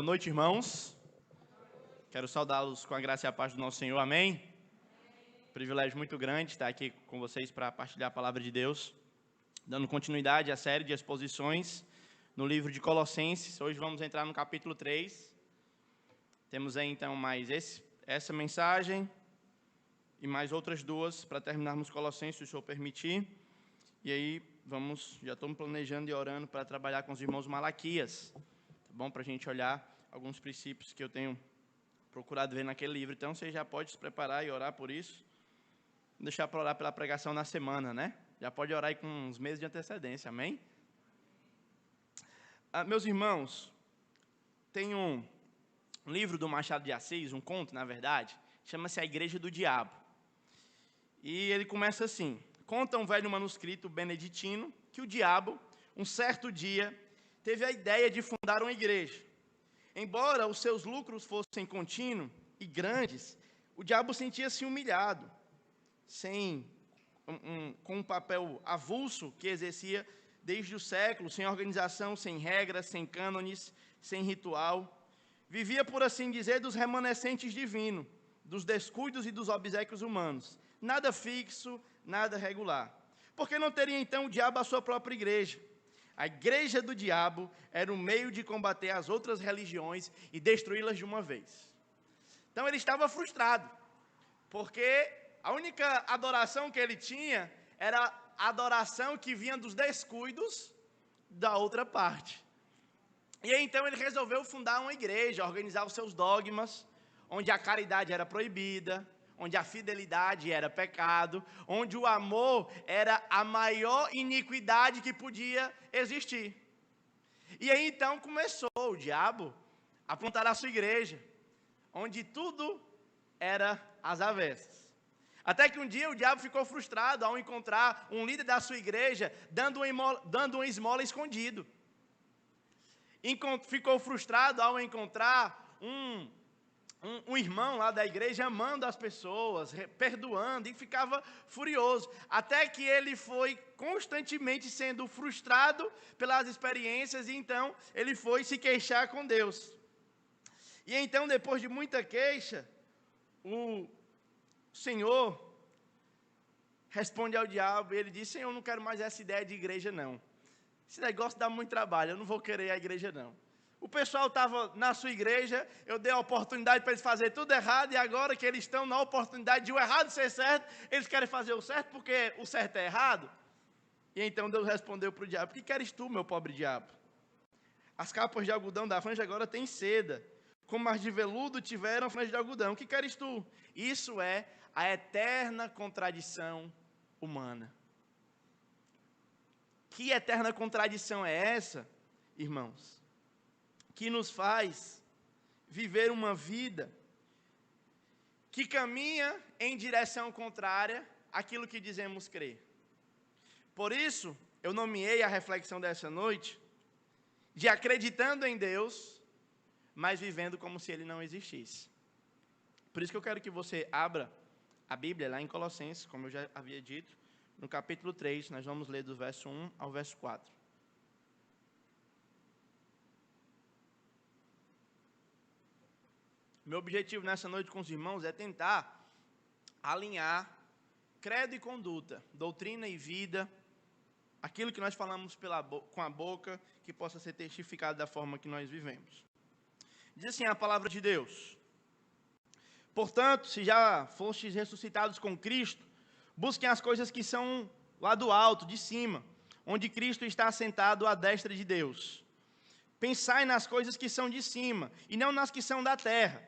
Boa noite, irmãos. Quero saudá-los com a graça e a paz do nosso Senhor. Amém? Privilégio muito grande estar aqui com vocês para partilhar a palavra de Deus, dando continuidade à série de exposições no livro de Colossenses. Hoje vamos entrar no capítulo 3. Temos aí então mais essa mensagem e mais outras duas para terminarmos Colossenses, se o Senhor permitir. E aí já estou me planejando e orando para trabalhar com os irmãos Malaquias. Bom, para a gente olhar alguns princípios que eu tenho procurado ver naquele livro. Então, você já pode se preparar e orar por isso. Vou deixar para orar pela pregação na semana, né? Já pode orar aí com uns meses de antecedência, amém? Meus irmãos, tem um livro do Machado de Assis, um conto, na verdade, chama-se A Igreja do Diabo. E ele começa assim: conta um velho manuscrito beneditino que o diabo, um certo dia, teve a ideia de fundar uma igreja. Embora os seus lucros fossem contínuos e grandes, o diabo sentia-se humilhado, com um papel avulso que exercia desde o século, sem organização, sem regras, sem cânones, sem ritual. Vivia, por assim dizer, dos remanescentes divinos, dos descuidos e dos obséquios humanos. Nada fixo, nada regular. Por que não teria então o diabo a sua própria igreja? A igreja do diabo era um meio de combater as outras religiões e destruí-las de uma vez. Então ele estava frustrado, porque a única adoração que ele tinha era a adoração que vinha dos descuidos da outra parte. E aí, então ele resolveu fundar uma igreja, organizar os seus dogmas, onde a caridade era proibida, onde a fidelidade era pecado, onde o amor era a maior iniquidade que podia existir. E aí então começou o diabo a plantar a sua igreja, onde tudo era às avessas. Até que um dia o diabo ficou frustrado ao encontrar um líder da sua igreja dando uma esmola escondido. Ficou frustrado ao encontrar um irmão lá da igreja amando as pessoas, perdoando, e ficava furioso, até que ele foi constantemente sendo frustrado pelas experiências, e então ele foi se queixar com Deus. E então, depois de muita queixa, o Senhor responde ao diabo, e ele diz: Senhor, eu não quero mais essa ideia de igreja não, esse negócio dá muito trabalho, eu não vou querer a igreja não. O pessoal estava na sua igreja, eu dei a oportunidade para eles fazerem tudo errado, e agora que eles estão na oportunidade de o errado ser certo, eles querem fazer o certo porque o certo é errado. E então Deus respondeu para o diabo: o que queres tu, meu pobre diabo? As capas de algodão da franja agora têm seda, como as de veludo tiveram franja de algodão. O que queres tu? Isso é a eterna contradição humana. Que eterna contradição é essa, irmãos? Que nos faz viver uma vida que caminha em direção contrária àquilo que dizemos crer. Por isso, eu nomeei a reflexão dessa noite de acreditando em Deus, mas vivendo como se Ele não existisse. Por isso que eu quero que você abra a Bíblia lá em Colossenses, como eu já havia dito, no capítulo 3, nós vamos ler do verso 1 ao verso 4. Meu objetivo nessa noite com os irmãos é tentar alinhar credo e conduta, doutrina e vida, aquilo que nós falamos com a boca, que possa ser testificado da forma que nós vivemos. Diz assim a palavra de Deus: portanto, se já fostes ressuscitados com Cristo, busquem as coisas que são lá do alto, de cima, onde Cristo está assentado à destra de Deus. Pensai nas coisas que são de cima, e não nas que são da terra,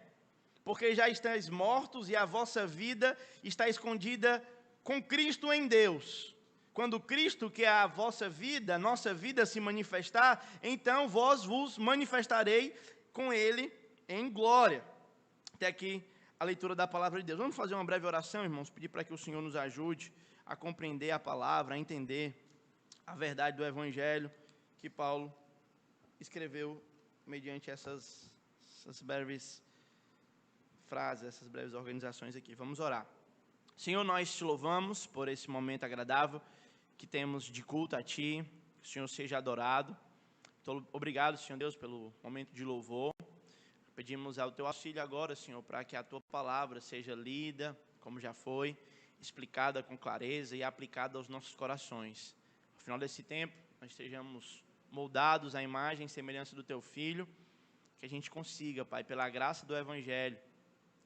porque já estáis mortos e a vossa vida está escondida com Cristo em Deus. Quando Cristo, que é a vossa vida, nossa vida, se manifestar, então vós vos manifestarei com Ele em glória. Até aqui a leitura da palavra de Deus. Vamos fazer uma breve oração, irmãos, pedir para que o Senhor nos ajude a compreender a palavra, a entender a verdade do Evangelho que Paulo escreveu mediante essas breves frases, essas breves organizações aqui. Vamos orar. Senhor, nós te louvamos por esse momento agradável que temos de culto a Ti, que o Senhor seja adorado. Então, obrigado, Senhor Deus, pelo momento de louvor. Pedimos ao teu auxílio agora, Senhor, para que a tua palavra seja lida, como já foi, explicada com clareza e aplicada aos nossos corações. No final desse tempo, nós estejamos moldados à imagem e semelhança do teu Filho, que a gente consiga, Pai, pela graça do Evangelho,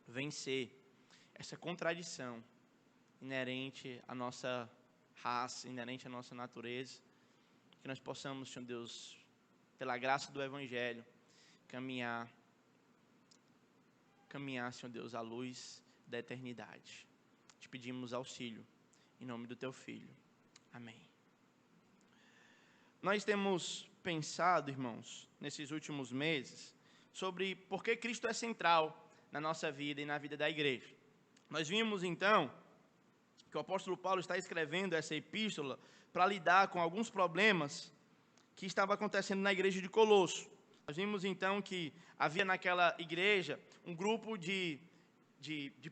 vencer essa contradição inerente à nossa raça, inerente à nossa natureza, que nós possamos, Senhor Deus, pela graça do Evangelho, caminhar, Senhor Deus, à luz da eternidade. Te pedimos auxílio, em nome do teu Filho. Amém. Nós temos pensado, irmãos, nesses últimos meses, sobre por que Cristo é central na nossa vida e na vida da igreja. Nós vimos, então, que o apóstolo Paulo está escrevendo essa epístola para lidar com alguns problemas que estavam acontecendo na igreja de Colosso. Nós vimos, então, que havia naquela igreja um grupo de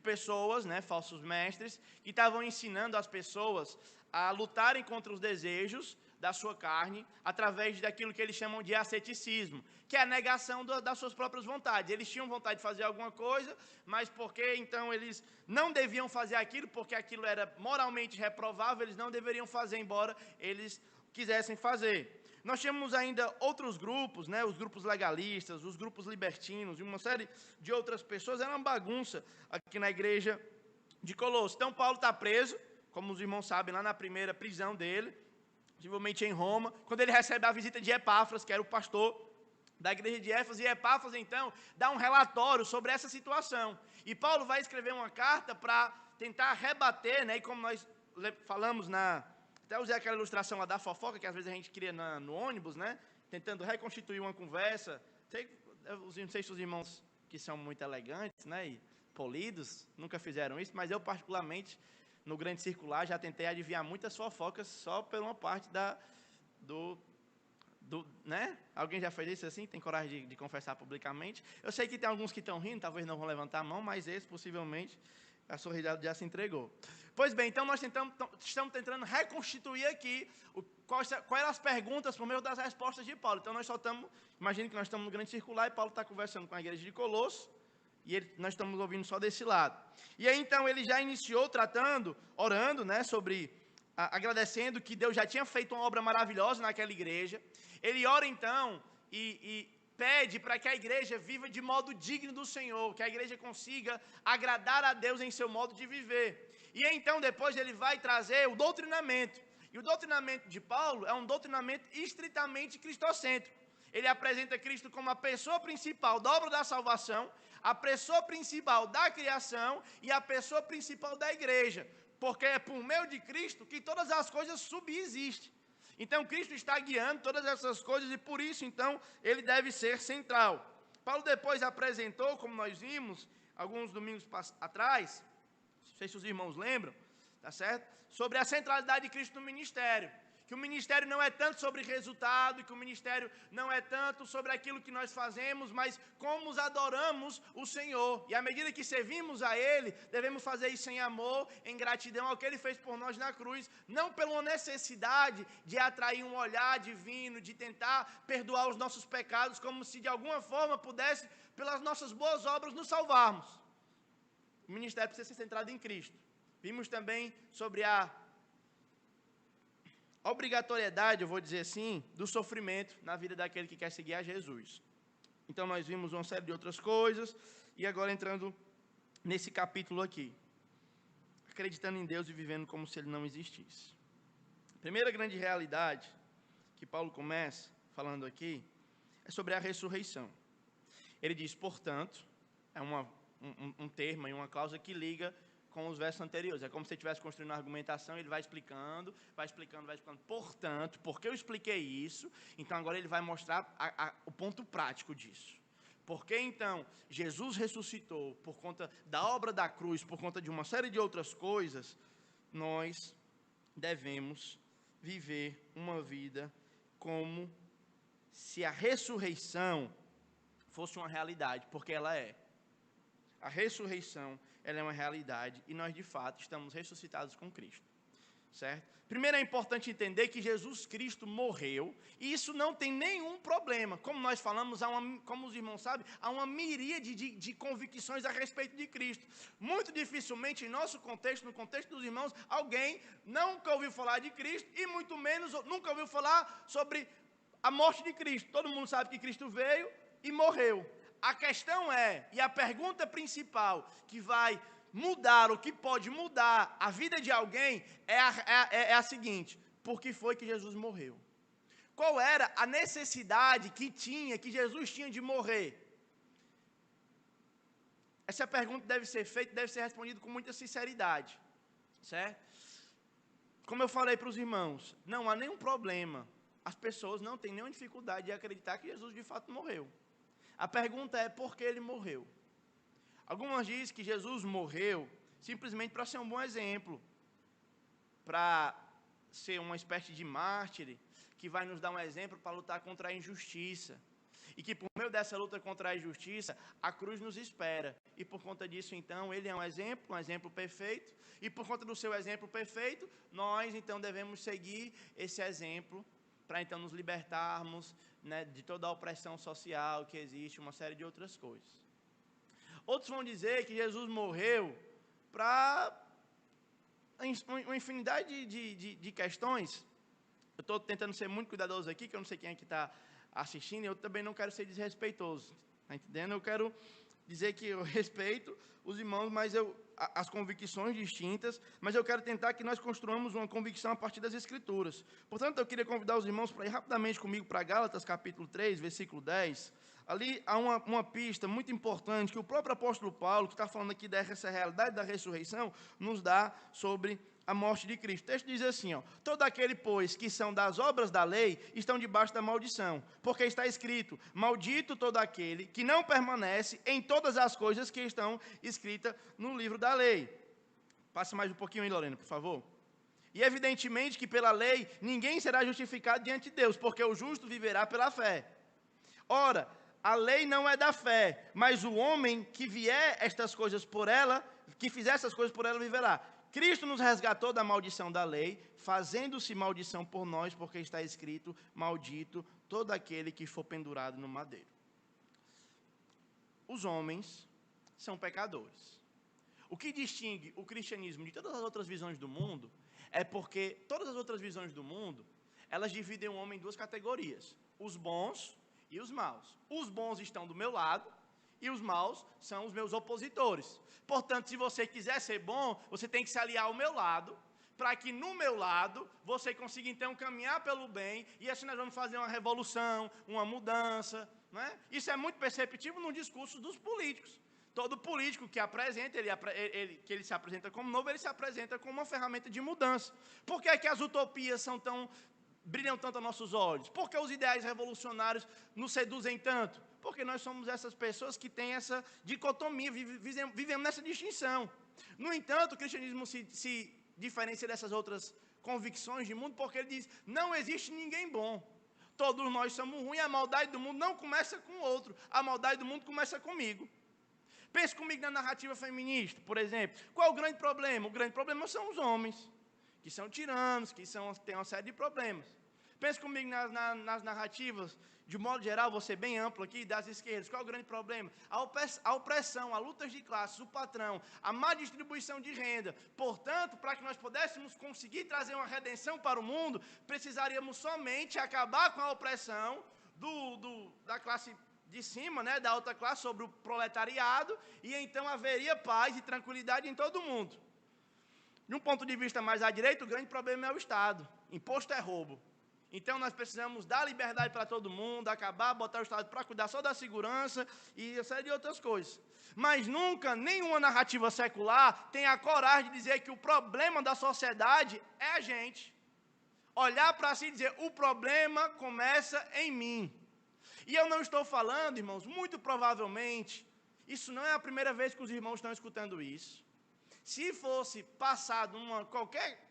pessoas, né, falsos mestres, que estavam ensinando as pessoas a lutarem contra os desejos da sua carne, através daquilo que eles chamam de asceticismo, que é a negação das suas próprias vontades. Eles tinham vontade de fazer alguma coisa, mas porque então eles não deviam fazer aquilo, porque aquilo era moralmente reprovável, eles não deveriam fazer, embora eles quisessem fazer. Nós tínhamos ainda outros grupos, né, os grupos legalistas, os grupos libertinos, e uma série de outras pessoas. Era uma bagunça aqui na igreja de Colosso. Então Paulo está preso, como os irmãos sabem, lá na primeira prisão dele, possivelmente em Roma, quando ele recebe a visita de Epáfras, que era o pastor da igreja de Éfeso, e Epáfras, então, dá um relatório sobre essa situação. E Paulo vai escrever uma carta para tentar rebater, né, e como nós falamos até usei aquela ilustração lá da fofoca, que às vezes a gente cria no ônibus, né, tentando reconstituir uma conversa. Não sei se os irmãos que são muito elegantes, né, e polidos, nunca fizeram isso, mas eu particularmente, no grande circular, já tentei adivinhar muitas fofocas só por uma parte né? Alguém já fez isso assim? Tem coragem de confessar publicamente? Eu sei que tem alguns que estão rindo, talvez não vão levantar a mão, mas esse, possivelmente, a sorrisada já se entregou. Pois bem, então nós estamos tentando reconstituir aqui quais eram as perguntas por meio das respostas de Paulo. Então nós só estamos, imagine que nós estamos no grande circular e Paulo está conversando com a igreja de Colosso, e nós estamos ouvindo só desse lado. E aí, então, ele já iniciou orando, né, agradecendo que Deus já tinha feito uma obra maravilhosa naquela igreja. Ele ora, então, e pede para que a igreja viva de modo digno do Senhor, que a igreja consiga agradar a Deus em seu modo de viver. E aí, então, depois ele vai trazer o doutrinamento. E o doutrinamento de Paulo é um doutrinamento estritamente cristocêntrico. Ele apresenta Cristo como a pessoa principal da obra da salvação, a pessoa principal da criação e a pessoa principal da igreja, porque é por meio de Cristo que todas as coisas subsistem. Então Cristo está guiando todas essas coisas e por isso então ele deve ser central. Paulo depois apresentou, como nós vimos alguns domingos atrás, não sei se os irmãos lembram, tá certo? Sobre a centralidade de Cristo no ministério. Que o ministério não é tanto sobre resultado, que o ministério não é tanto sobre aquilo que nós fazemos, mas como adoramos o Senhor. E à medida que servimos a Ele, devemos fazer isso em amor, em gratidão ao que Ele fez por nós na cruz, não pela necessidade de atrair um olhar divino, de tentar perdoar os nossos pecados, como se de alguma forma pudesse, pelas nossas boas obras, nos salvarmos. O ministério precisa ser centrado em Cristo. Vimos também sobre a obrigatoriedade, eu vou dizer assim, do sofrimento na vida daquele que quer seguir a Jesus. Então nós vimos uma série de outras coisas, e agora entrando nesse capítulo aqui, acreditando em Deus e vivendo como se Ele não existisse. A primeira grande realidade que Paulo começa falando aqui é sobre a ressurreição. Ele diz, portanto, é um termo e uma cláusula que liga com os versos anteriores. É como se ele estivesse construindo uma argumentação, ele vai explicando. Portanto, porque eu expliquei isso, então agora ele vai mostrar o ponto prático disso. Porque então Jesus ressuscitou por conta da obra da cruz, por conta de uma série de outras coisas, nós devemos viver uma vida como se a ressurreição fosse uma realidade, porque ela é. A ressurreição, ela é uma realidade e nós, de fato, estamos ressuscitados com Cristo. certo? Primeiro é importante entender que Jesus Cristo morreu, e isso não tem nenhum problema. Como nós falamos, como os irmãos sabem, há uma miríade de convicções a respeito de Cristo. Muito dificilmente, em nosso contexto, no contexto dos irmãos, alguém nunca ouviu falar de Cristo, e muito menos nunca ouviu falar sobre a morte de Cristo. Todo mundo sabe que Cristo veio e morreu. A questão e a pergunta principal que vai mudar, o que pode mudar a vida de alguém é a seguinte: por que foi que Jesus morreu? Qual era a necessidade que Jesus tinha de morrer? Essa pergunta deve ser feita, deve ser respondida com muita sinceridade, certo? Como eu falei para os irmãos, não há nenhum problema, as pessoas não têm nenhuma dificuldade de acreditar que Jesus de fato morreu. A pergunta é por que ele morreu? Algumas dizem que Jesus morreu simplesmente para ser um bom exemplo, para ser uma espécie de mártir, que vai nos dar um exemplo para lutar contra a injustiça. E que por meio dessa luta contra a injustiça, a cruz nos espera. E por conta disso, então, ele é um exemplo perfeito. E por conta do seu exemplo perfeito, nós, então, devemos seguir esse exemplo para, então, nos libertarmos, né, de toda a opressão social que existe, uma série de outras coisas. Outros vão dizer que Jesus morreu para uma infinidade de questões. Eu estou tentando ser muito cuidadoso aqui, que eu não sei quem é que está assistindo, e eu também não quero ser desrespeitoso. Está entendendo? Eu quero dizer que eu respeito os irmãos, mas as convicções distintas, mas eu quero tentar que nós construamos uma convicção a partir das Escrituras. Portanto, eu queria convidar os irmãos para ir rapidamente comigo para Gálatas, capítulo 3, versículo 10. Ali há uma pista muito importante que o próprio apóstolo Paulo, que está falando aqui dessa realidade da ressurreição, nos dá sobre a morte de Cristo. O texto diz assim, todo aquele, pois, que são das obras da lei, estão debaixo da maldição, porque está escrito, maldito todo aquele que não permanece em todas as coisas que estão escritas no livro da lei. Passe mais um pouquinho aí, Lorena, por favor. E evidentemente que pela lei ninguém será justificado diante de Deus, porque o justo viverá pela fé. Ora, a lei não é da fé, mas o homem que vier estas coisas por ela, que fizer essas coisas por ela, viverá. Cristo nos resgatou da maldição da lei, fazendo-se maldição por nós, porque está escrito, maldito todo aquele que for pendurado no madeiro. Os homens são pecadores. O que distingue o cristianismo de todas as outras visões do mundo é porque todas as outras visões do mundo, elas dividem o homem em duas categorias, os bons e os maus. Os bons estão do meu lado e os maus são os meus opositores. Portanto, se você quiser ser bom, você tem que se aliar ao meu lado, para que no meu lado você consiga então caminhar pelo bem, e assim nós vamos fazer uma revolução, uma mudança, né? Isso é muito perceptível no discurso dos políticos. Todo político que apresenta, que ele se apresenta como novo, ele se apresenta como uma ferramenta de mudança. Por que é que as utopias brilham tanto aos nossos olhos? Por que os ideais revolucionários nos seduzem tanto? Porque nós somos essas pessoas que têm essa dicotomia, vivemos nessa distinção. No entanto, o cristianismo se diferencia dessas outras convicções de mundo, porque ele diz, não existe ninguém bom. Todos nós somos ruins, a maldade do mundo não começa com o outro, a maldade do mundo começa comigo. Pense comigo na narrativa feminista, por exemplo. Qual é o grande problema? O grande problema são os homens, que são tiranos, têm uma série de problemas. Pense comigo nas narrativas, de modo geral, vou ser bem amplo aqui, das esquerdas. Qual é o grande problema? A opressão, a lutas de classes, o patrão, a má distribuição de renda. Portanto, para que nós pudéssemos conseguir trazer uma redenção para o mundo, precisaríamos somente acabar com a opressão da classe de cima, né, da alta classe, sobre o proletariado, e então haveria paz e tranquilidade em todo o mundo. De um ponto de vista mais à direita, o grande problema é o Estado. Imposto é roubo. Então nós precisamos dar liberdade para todo mundo, botar o Estado para cuidar só da segurança e uma série de outras coisas. Mas nunca, nenhuma narrativa secular tem a coragem de dizer que o problema da sociedade é a gente. Olhar para si e dizer, o problema começa em mim. E eu não estou falando, irmãos, muito provavelmente, isso não é a primeira vez que os irmãos estão escutando isso. Se fosse passado qualquer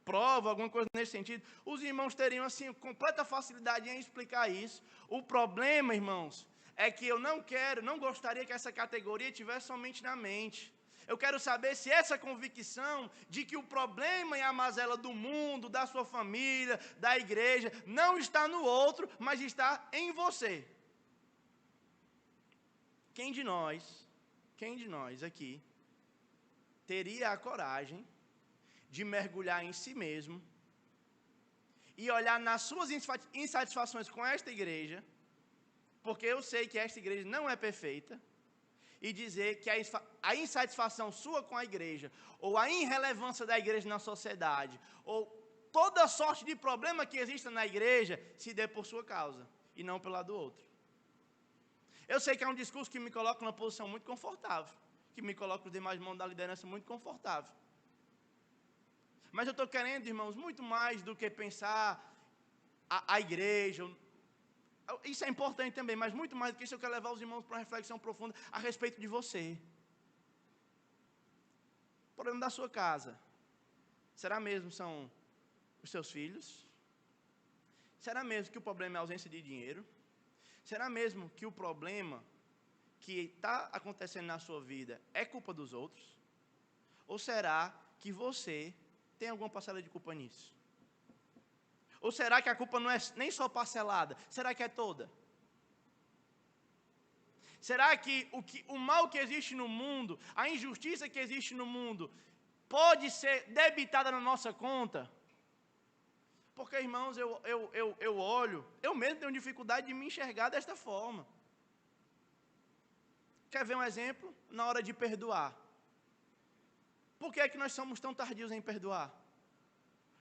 prova, alguma coisa nesse sentido, os irmãos teriam, assim, completa facilidade em explicar isso. O problema, irmãos, é que eu não gostaria que essa categoria estivesse somente na mente. Eu quero saber se essa convicção de que o problema e a mazela do mundo, da sua família, da igreja, não está no outro, mas está em você. Quem de nós aqui teria a coragem de mergulhar em si mesmo e olhar nas suas insatisfações com esta igreja, porque eu sei que esta igreja não é perfeita, e dizer que a insatisfação sua com a igreja, ou a irrelevância da igreja na sociedade, ou toda sorte de problema que exista na igreja, se dê por sua causa, e não pela do outro. Eu sei que é um discurso que me coloca numa posição muito confortável, que me coloca os demais mãos da liderança muito confortável. Mas eu estou querendo, irmãos, muito mais do que pensar a igreja. Isso é importante também, mas muito mais do que isso, eu quero levar os irmãos para uma reflexão profunda a respeito de você. O problema da sua casa, será mesmo são os seus filhos? Será mesmo que o problema é a ausência de dinheiro? Será mesmo que o problema que está acontecendo na sua vida é culpa dos outros? Ou será que você tem alguma parcela de culpa nisso? Ou será que a culpa não é nem só parcelada? Será que é toda? Será que o mal que existe no mundo, a injustiça que existe no mundo, pode ser debitada na nossa conta? Porque, irmãos, eu olho, eu mesmo tenho dificuldade de me enxergar desta forma. Quer ver um exemplo? Na hora de perdoar. Por que é que nós somos tão tardios em perdoar?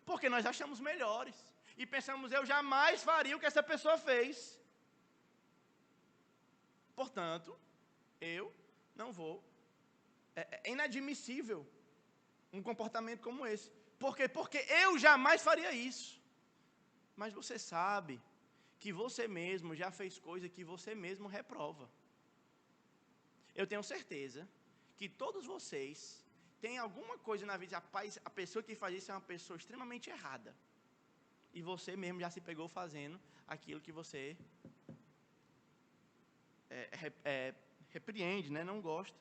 Porque nós achamos melhores. E pensamos, eu jamais faria o que essa pessoa fez. Portanto, eu não vou. É inadmissível um comportamento como esse. Por quê? Porque eu jamais faria isso. Mas você sabe que você mesmo já fez coisa que você mesmo reprova. Eu tenho certeza que todos vocês têm alguma coisa na vida, rapaz, a pessoa que faz isso é uma pessoa extremamente errada. E você mesmo já se pegou fazendo aquilo que você repreende, né? Não gosta.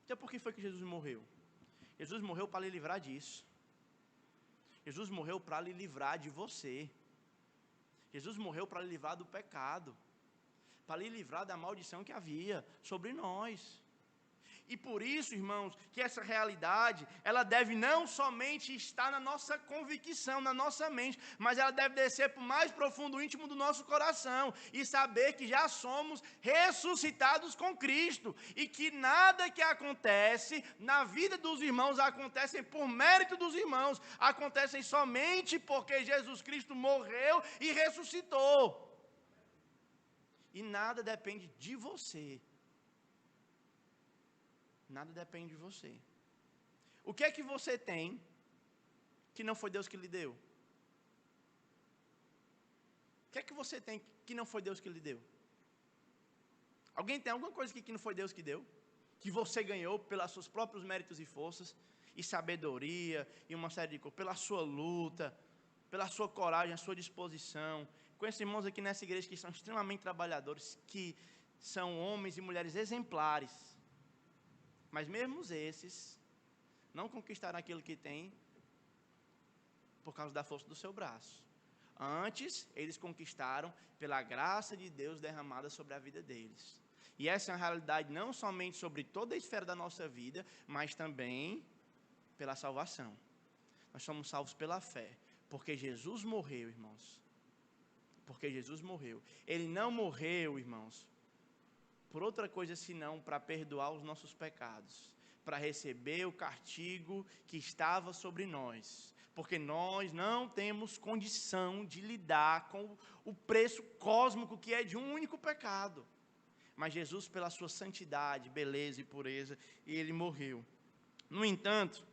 Então por que foi que Jesus morreu? Jesus morreu para lhe livrar disso. Jesus morreu para lhe livrar de você. Jesus morreu para lhe livrar do pecado, para lhe livrar da maldição que havia sobre nós. E por isso, irmãos, que essa realidade, ela deve não somente estar na nossa convicção, na nossa mente, mas ela deve descer para o mais profundo íntimo do nosso coração e saber que já somos ressuscitados com Cristo e que nada que acontece na vida dos irmãos acontece por mérito dos irmãos, acontecem somente porque Jesus Cristo morreu e ressuscitou. E nada depende de você. Nada depende de você. O que é que você tem que não foi Deus que lhe deu? O que é que você tem que não foi Deus que lhe deu? Alguém tem alguma coisa que não foi Deus que deu? Que você ganhou pelos seus próprios méritos e forças, e sabedoria, e uma série de coisas, pela sua luta, pela sua coragem, a sua disposição. Conheço irmãos aqui nessa igreja que são extremamente trabalhadores, que são homens e mulheres exemplares. Mas mesmo esses não conquistaram aquilo que têm por causa da força do seu braço. Antes, eles conquistaram pela graça de Deus derramada sobre a vida deles. E essa é uma realidade não somente sobre toda a esfera da nossa vida, mas também pela salvação. Nós somos salvos pela fé, porque Jesus morreu, irmãos. Porque Jesus morreu. Ele não morreu, irmãos, por outra coisa senão para perdoar os nossos pecados, para receber o castigo que estava sobre nós, porque nós não temos condição de lidar com o preço cósmico que é de um único pecado. Mas Jesus, pela sua santidade, beleza e pureza, ele morreu. No entanto,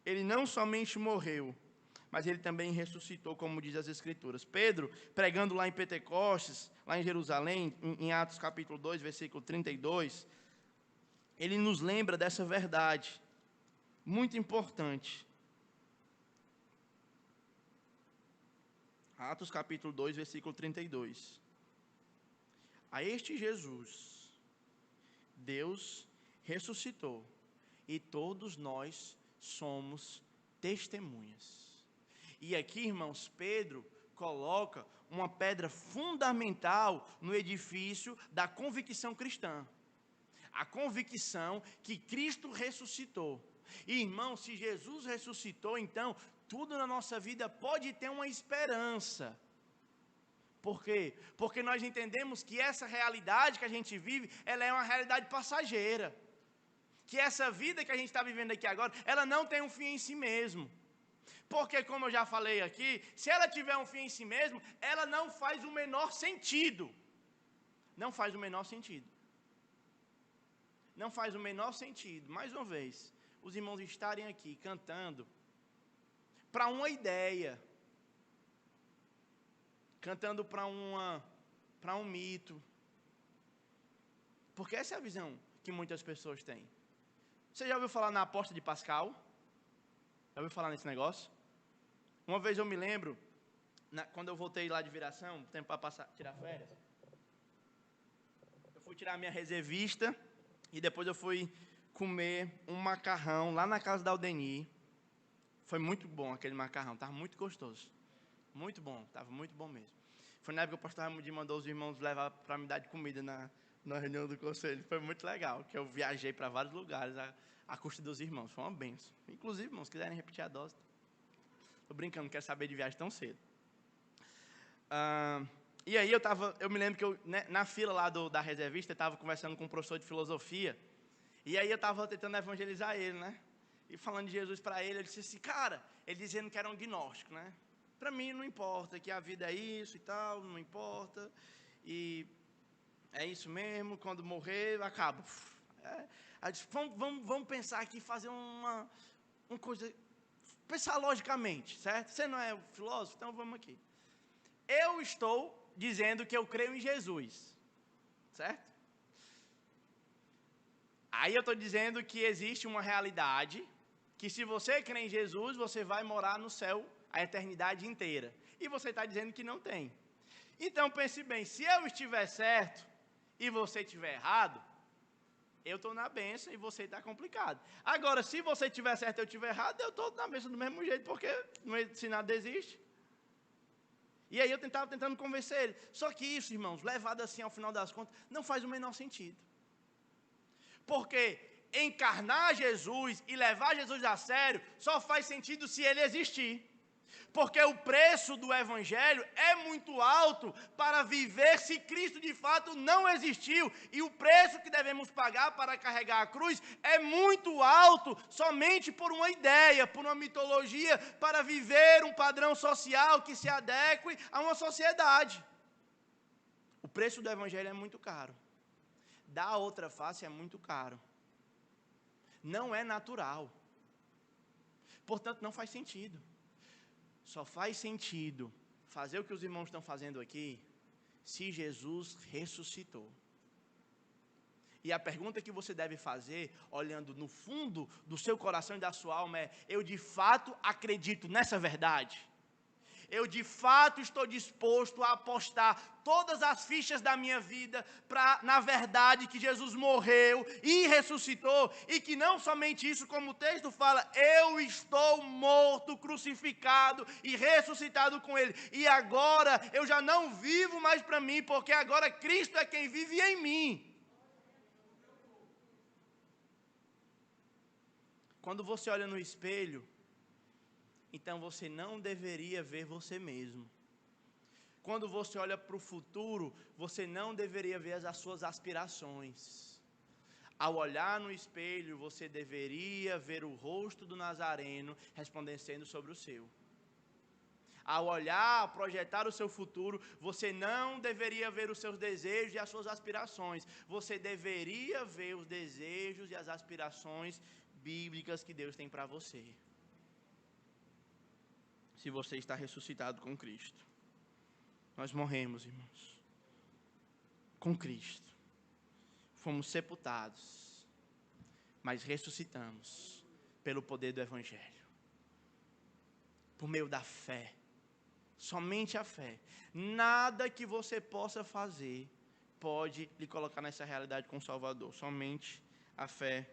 ele não somente morreu, mas ele também ressuscitou, como diz as Escrituras. Pedro, pregando lá em Pentecostes, lá em Jerusalém, em Atos capítulo 2, versículo 32, ele nos lembra dessa verdade, muito importante. Atos capítulo 2, versículo 32. A este Jesus, Deus ressuscitou e todos nós somos testemunhas. E aqui, irmãos, Pedro coloca uma pedra fundamental no edifício da convicção cristã. A convicção que Cristo ressuscitou. E, irmão, se Jesus ressuscitou, então tudo na nossa vida pode ter uma esperança. Por quê? Porque nós entendemos que essa realidade que a gente vive, ela é uma realidade passageira. Que essa vida que a gente está vivendo aqui agora, ela não tem um fim em si mesmo. Porque, como eu já falei aqui, se ela tiver um fim em si mesmo, ela não faz o menor sentido. Não faz o menor sentido. Não faz o menor sentido, mais uma vez, os irmãos estarem aqui cantando para uma ideia, cantando para um mito. Porque essa é a visão que muitas pessoas têm. Você já ouviu falar na aposta de Pascal? Já ouviu falar nesse negócio? Uma vez eu me lembro, quando eu voltei lá de Viração, tempo para tirar férias, eu fui tirar a minha reservista e depois eu fui comer um macarrão lá na casa da Aldenir. Foi muito bom aquele macarrão, estava muito gostoso. Muito bom, estava muito bom mesmo. Foi na época que o pastor Raimundo mandou os irmãos levar para me dar de comida na reunião do conselho. Foi muito legal, que eu viajei para vários lugares a custa dos irmãos. Foi uma benção. Inclusive, irmãos, se quiserem repetir a dose. Estou brincando, não quero saber de viagem tão cedo. E aí eu me lembro que na fila lá da reservista, eu estava conversando com um professor de filosofia. E aí eu estava tentando evangelizar ele, né? E falando de Jesus para ele, ele disse assim, cara, ele dizendo que era um gnóstico, né? Para mim não importa, que a vida é isso e tal, não importa. E é isso mesmo, quando morrer, acaba. Aí disse, vamos pensar aqui, fazer uma coisa, pensar logicamente, certo? Você não é filósofo, então vamos aqui. Eu estou dizendo que eu creio em Jesus, certo? Aí eu estou dizendo que existe uma realidade, que se você crê em Jesus, você vai morar no céu a eternidade inteira. E você está dizendo que não tem. Então pense bem, se eu estiver certo e você estiver errado, eu estou na bênção e você está complicado. Agora, se você estiver certo e eu estiver errado, eu estou na bênção do mesmo jeito, porque se nada existe. E aí eu estava tentando convencer ele. Só que isso, irmãos, levado assim ao final das contas, não faz o menor sentido. Porque encarnar Jesus e levar Jesus a sério só faz sentido se ele existir. Porque o preço do Evangelho é muito alto para viver se Cristo de fato não existiu. E o preço que devemos pagar para carregar a cruz é muito alto somente por uma ideia, por uma mitologia, para viver um padrão social que se adeque a uma sociedade. O preço do Evangelho é muito caro. Da outra face é muito caro. Não é natural. Portanto, não faz sentido. Só faz sentido fazer o que os irmãos estão fazendo aqui, se Jesus ressuscitou. E a pergunta que você deve fazer, olhando no fundo do seu coração e da sua alma é, eu de fato acredito nessa verdade? Eu de fato estou disposto a apostar todas as fichas da minha vida na verdade que Jesus morreu e ressuscitou, e que não somente isso, como o texto fala, eu estou morto, crucificado e ressuscitado com Ele. E agora eu já não vivo mais para mim, porque agora Cristo é quem vive em mim. Quando você olha no espelho, então você não deveria ver você mesmo. Quando você olha para o futuro, você não deveria ver as suas aspirações. Ao olhar no espelho, você deveria ver o rosto do Nazareno resplandecendo sobre o seu. Ao olhar, projetar o seu futuro, você não deveria ver os seus desejos e as suas aspirações. Você deveria ver os desejos e as aspirações bíblicas que Deus tem para você. Se você está ressuscitado com Cristo. Nós morremos, irmãos, com Cristo. Fomos sepultados, mas ressuscitamos pelo poder do Evangelho. Por meio da fé. Somente a fé. Nada que você possa fazer pode lhe colocar nessa realidade com o Salvador. Somente a fé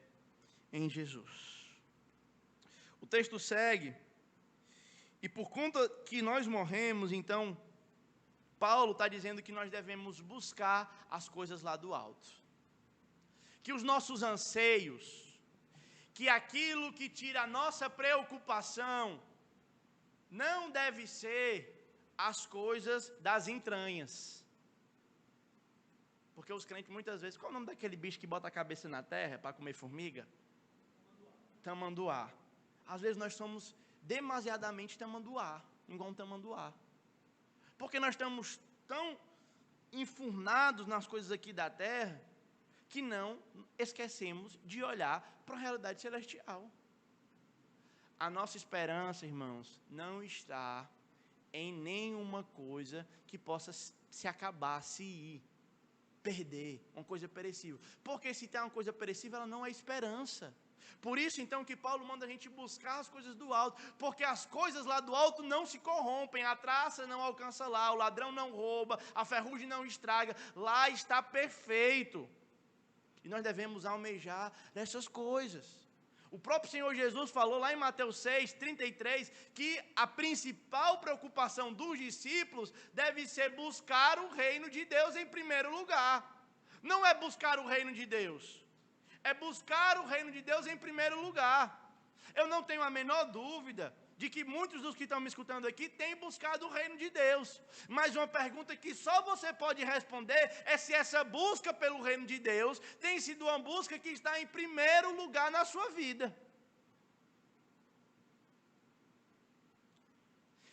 em Jesus. O texto segue, e por conta que nós morremos, então, Paulo está dizendo que nós devemos buscar as coisas lá do alto. Que os nossos anseios, que aquilo que tira a nossa preocupação, não deve ser as coisas das entranhas. Porque os crentes muitas vezes, qual é o nome daquele bicho que bota a cabeça na terra para comer formiga? Tamanduá. Às vezes nós somos demasiadamente tamanduá, igual um tamanduá. Porque nós estamos tão enfurnados nas coisas aqui da terra, que não esquecemos de olhar para a realidade celestial. A nossa esperança, irmãos, não está em nenhuma coisa que possa se acabar, se ir, perder, uma coisa perecível. Porque se tem uma coisa perecível, ela não é esperança. Por isso, então, que Paulo manda a gente buscar as coisas do alto, porque as coisas lá do alto não se corrompem, a traça não alcança lá, o ladrão não rouba, a ferrugem não estraga, lá está perfeito. E nós devemos almejar essas coisas. O próprio Senhor Jesus falou lá em Mateus 6, 33, que a principal preocupação dos discípulos deve ser buscar o reino de Deus em primeiro lugar. Não é buscar o reino de Deus, é buscar o reino de Deus em primeiro lugar. Eu não tenho a menor dúvida de que muitos dos que estão me escutando aqui têm buscado o reino de Deus. Mas uma pergunta que só você pode responder é se essa busca pelo reino de Deus tem sido uma busca que está em primeiro lugar na sua vida.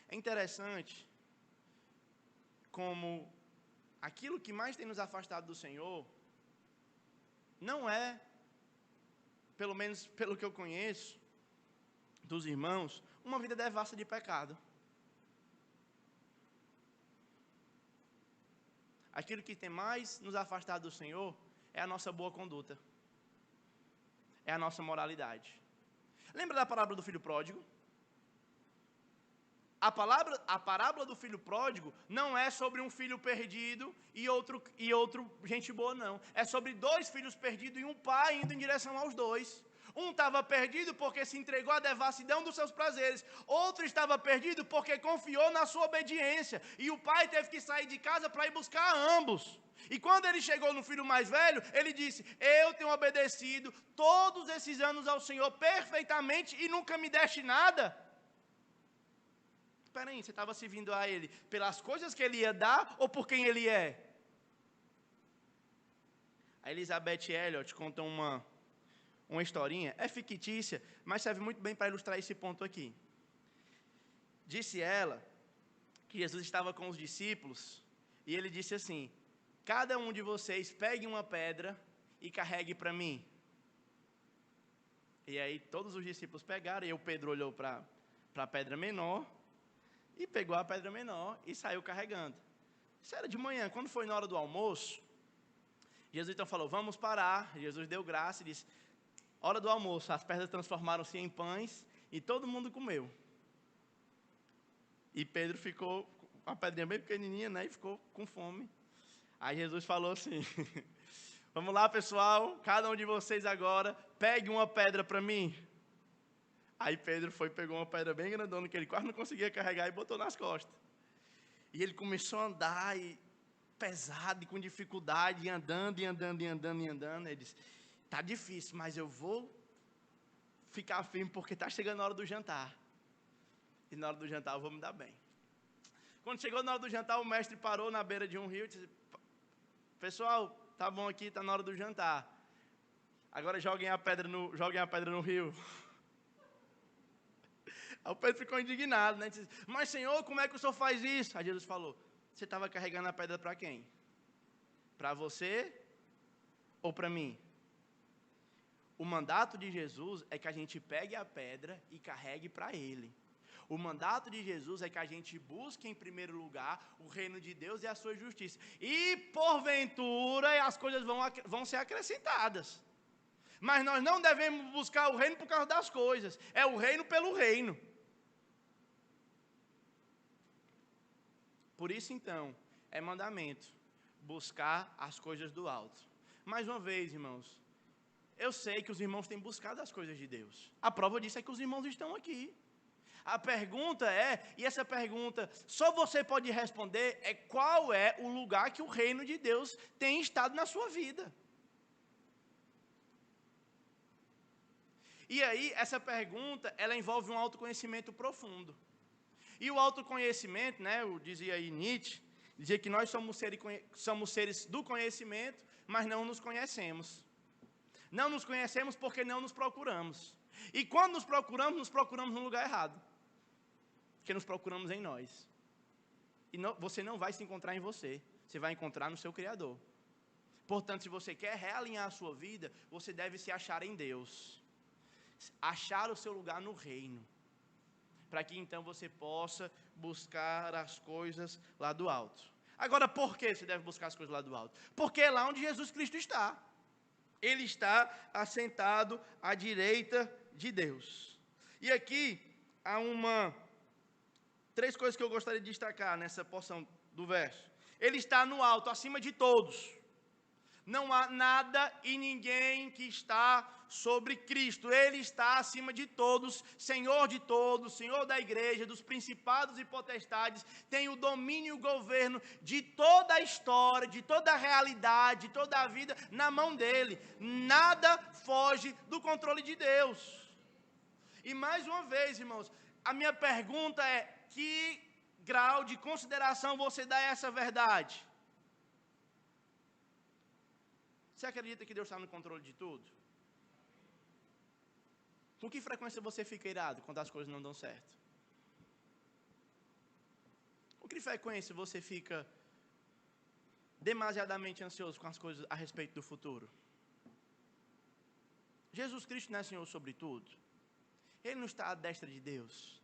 É interessante como aquilo que mais tem nos afastado do Senhor não é, pelo menos pelo que eu conheço dos irmãos, uma vida devassa de pecado. Aquilo que tem mais nos afastado do Senhor é a nossa boa conduta, é a nossa moralidade. Lembra da parábola do filho pródigo? A parábola do filho pródigo não é sobre um filho perdido e outro gente boa, não. É sobre dois filhos perdidos e um pai indo em direção aos dois. Um estava perdido porque se entregou à devassidão dos seus prazeres. Outro estava perdido porque confiou na sua obediência. E o pai teve que sair de casa para ir buscar ambos. E quando ele chegou no filho mais velho, ele disse: eu tenho obedecido todos esses anos ao Senhor perfeitamente e nunca me deste nada. Espera aí, você estava servindo a Ele pelas coisas que Ele ia dar ou por quem Ele é? A Elizabeth Elliot conta uma historinha, é fictícia, mas serve muito bem para ilustrar esse ponto aqui. Disse ela que Jesus estava com os discípulos e Ele disse assim: cada um de vocês pegue uma pedra e carregue para mim. E aí todos os discípulos pegaram, e o Pedro olhou para a pedra menor, e pegou a pedra menor e saiu carregando. Isso era de manhã. Quando foi na hora do almoço, Jesus então falou: vamos parar. Jesus deu graça e disse: hora do almoço. As pedras transformaram-se em pães e todo mundo comeu. E Pedro ficou com a pedrinha bem pequenininha, né? E ficou com fome. Aí Jesus falou assim: vamos lá, pessoal, cada um de vocês agora pegue uma pedra para mim. Aí Pedro pegou uma pedra bem grandona, que ele quase não conseguia carregar, e botou nas costas. E ele começou a andar, pesado, e com dificuldade, e andando. Ele disse: está difícil, mas eu vou ficar firme, porque está chegando a hora do jantar. E na hora do jantar eu vou me dar bem. Quando chegou na hora do jantar, o mestre parou na beira de um rio e disse: pessoal, tá bom aqui, está na hora do jantar. Agora joguem a pedra no rio. Aí o Pedro ficou indignado, né? Disse: mas Senhor, como é que o Senhor faz isso? Aí Jesus falou: você estava carregando a pedra para quem? Para você ou para mim? O mandato de Jesus é que a gente pegue a pedra e carregue para Ele. O mandato de Jesus é que a gente busque em primeiro lugar o reino de Deus e a sua justiça. E porventura as coisas vão ser acrescentadas. Mas nós não devemos buscar o reino por causa das coisas. É o reino pelo reino. Por isso, então, é mandamento buscar as coisas do alto. Mais uma vez, irmãos, Eu sei que os irmãos têm buscado as coisas de Deus. A prova disso é que os irmãos estão aqui. A pergunta é, e essa pergunta só você pode responder, é qual é o lugar que o reino de Deus tem estado na sua vida. E aí, essa pergunta, ela envolve um autoconhecimento profundo. E o autoconhecimento, né, dizia aí Nietzsche, dizia que nós somos seres do conhecimento, mas não nos conhecemos. Não nos conhecemos porque não nos procuramos. E quando nos procuramos no lugar errado. Porque nos procuramos em nós. E você não vai se encontrar em você. Você vai encontrar no seu Criador. Portanto, se você quer realinhar a sua vida, você deve se achar em Deus. Achar o seu lugar no reino. Para que então você possa buscar as coisas lá do alto. Agora, por que você deve buscar as coisas lá do alto? Porque é lá onde Jesus Cristo está. Ele está assentado à direita de Deus. E aqui há três coisas que eu gostaria de destacar nessa porção do verso. Ele está no alto, acima de todos. Não há nada e ninguém que está sobre Cristo. Ele está acima de todos, Senhor da igreja, dos principados e potestades, tem o domínio e o governo de toda a história, de toda a realidade, de toda a vida na mão dele. Nada foge do controle de Deus. E mais uma vez, irmãos, a minha pergunta é: que grau de consideração você dá a essa verdade? Você acredita que Deus está no controle de tudo? Com que frequência você fica irado quando as coisas não dão certo? Com que frequência você fica demasiadamente ansioso com as coisas a respeito do futuro? Jesus Cristo não é Senhor sobre tudo. Ele não está à destra de Deus.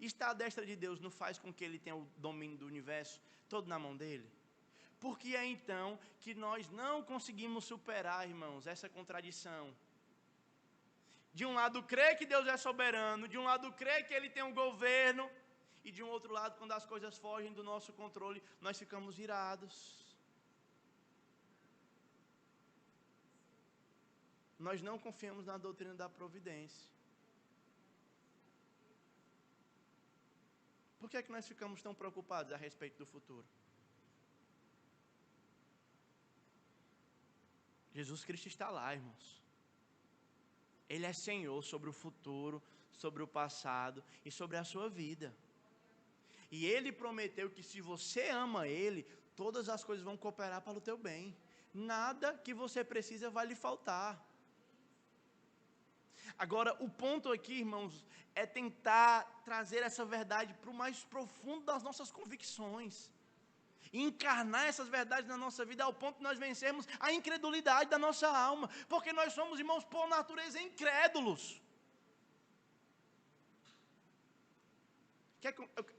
Estar à destra de Deus não faz com que Ele tenha o domínio do universo todo na mão dele. Porque é então que nós não conseguimos superar, irmãos, essa contradição. De um lado, crer que Deus é soberano, de um lado, crer que Ele tem um governo, e de um outro lado, quando as coisas fogem do nosso controle, nós ficamos irados. Nós não confiamos na doutrina da providência. Por que é que nós ficamos tão preocupados a respeito do futuro? Jesus Cristo está lá, irmãos. Ele é Senhor sobre o futuro, sobre o passado e sobre a sua vida. E Ele prometeu que se você ama Ele, todas as coisas vão cooperar para o teu bem. Nada que você precisa vai lhe faltar. Agora, o ponto aqui, irmãos, é tentar trazer essa verdade para o mais profundo das nossas convicções. E encarnar essas verdades na nossa vida ao ponto de nós vencermos a incredulidade da nossa alma. Porque nós somos, irmãos, por natureza incrédulos.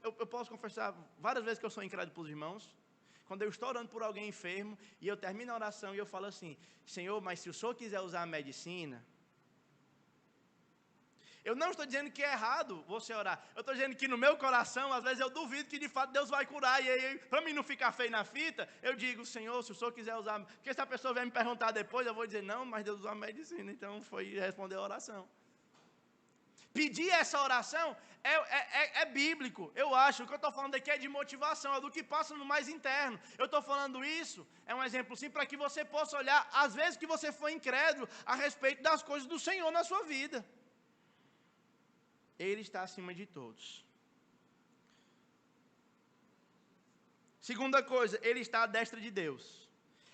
Eu posso confessar várias vezes que eu sou incrédulo para os irmãos. Quando eu estou orando por alguém enfermo e eu termino a oração e eu falo assim: Senhor, mas se o Senhor quiser usar a medicina... Eu não estou dizendo que é errado você orar. Eu estou dizendo que no meu coração, às vezes eu duvido que de fato Deus vai curar. E aí, para mim não ficar feio na fita, eu digo: Senhor, se o Senhor quiser usar... Porque se a pessoa vier me perguntar depois, eu vou dizer: não, mas Deus usou a medicina. Então foi responder a oração. Pedir essa oração é bíblico, eu acho. O que eu estou falando aqui é de motivação, é do que passa no mais interno. Eu estou falando isso, é um exemplo sim, para que você possa olhar, às vezes que você foi incrédulo, a respeito das coisas do Senhor na sua vida. Ele está acima de todos. Segunda coisa, Ele está à destra de Deus.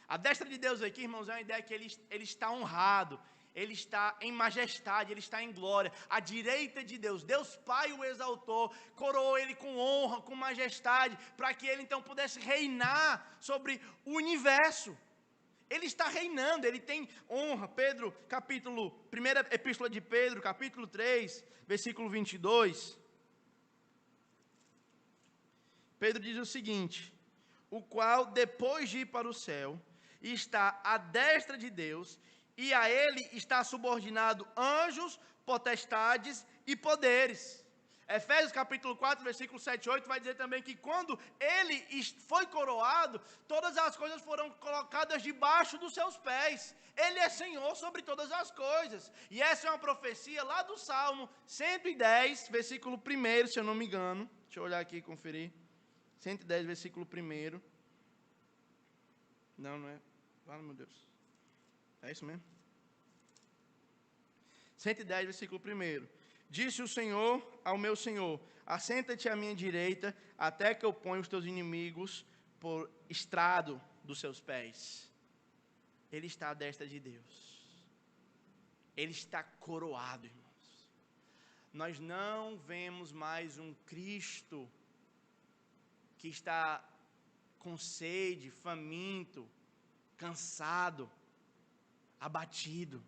A destra de Deus aqui, irmãos, é uma ideia que Ele está honrado, Ele está em majestade, Ele está em glória. À direita de Deus, Deus Pai o exaltou, coroou Ele com honra, com majestade, para que Ele então pudesse reinar sobre o universo. Ele está reinando, Ele tem honra. Primeira epístola de Pedro, capítulo 3, versículo 22. Pedro diz o seguinte: o qual, depois de ir para o céu, está à destra de Deus, e a Ele está subordinado anjos, potestades e poderes. Efésios capítulo 4, versículo 7 e 8 vai dizer também que quando ele foi coroado, todas as coisas foram colocadas debaixo dos seus pés. Ele é Senhor sobre todas as coisas. E essa é uma profecia lá do Salmo 110, versículo 1, se eu não me engano. Deixa eu olhar aqui e conferir. 110, versículo 1. Não é. Fala, meu Deus. É isso mesmo? 110, versículo 1. Disse o Senhor ao meu Senhor: assenta-te à minha direita, até que eu ponha os teus inimigos por estrado dos seus pés. Ele está à destra de Deus. Ele está coroado, irmãos. Nós não vemos mais um Cristo que está com sede, faminto, cansado, abatido.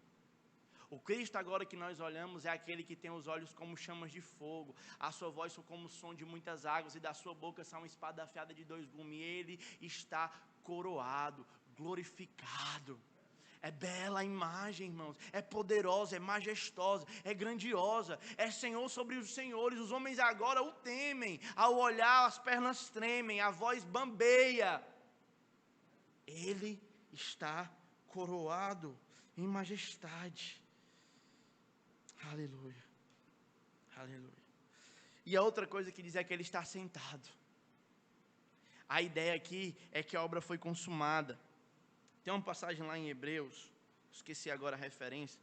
O Cristo agora que nós olhamos é aquele que tem os olhos como chamas de fogo, a sua voz como o som de muitas águas, e da sua boca sai uma espada afiada de 2 gumes. Ele está coroado, glorificado. É bela a imagem, irmãos, é poderosa, é majestosa, é grandiosa, é Senhor sobre os senhores. Os homens agora o temem, ao olhar as pernas tremem, a voz bambeia. Ele está coroado em majestade. Aleluia, aleluia. E a outra coisa que diz é que ele está sentado. A ideia aqui é que a obra foi consumada. Tem uma passagem lá em Hebreus, esqueci agora a referência,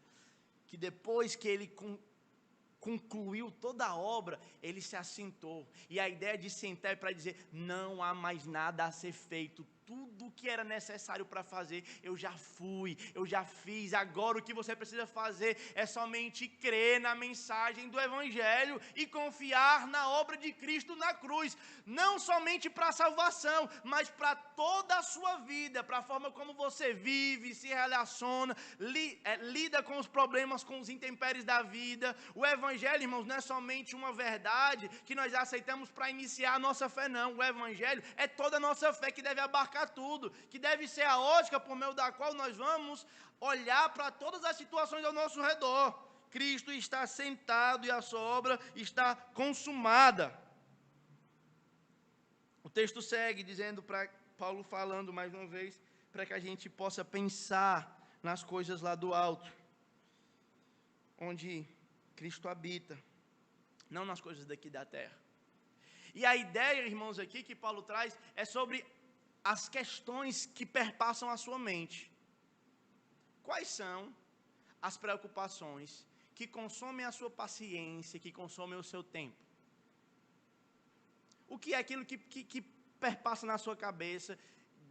que depois que ele concluiu toda a obra, ele se assentou. E a ideia de sentar é para dizer: não há mais nada a ser feito. Tudo que era necessário para fazer, eu já fui, eu já fiz. Agora o que você precisa fazer é somente crer na mensagem do Evangelho e confiar na obra de Cristo na cruz. Não somente para a salvação, mas para toda a sua vida, para a forma como você vive, se relaciona, lida com os problemas, com os intempéries da vida. O Evangelho, irmãos, não é somente uma verdade que nós aceitamos para iniciar a nossa fé, não. O Evangelho é toda a nossa fé, que deve abarcar tudo, que deve ser a ótica por meio da qual nós vamos olhar para todas as situações ao nosso redor. Cristo está sentado e a sua obra está consumada. O texto segue dizendo, para Paulo falando mais uma vez, para que a gente possa pensar nas coisas lá do alto, onde Cristo habita, não nas coisas daqui da terra. E a ideia, irmãos, aqui que Paulo traz é sobre as questões que perpassam a sua mente. Quais são as preocupações que consomem a sua paciência, que consomem o seu tempo? O que é aquilo que perpassa na sua cabeça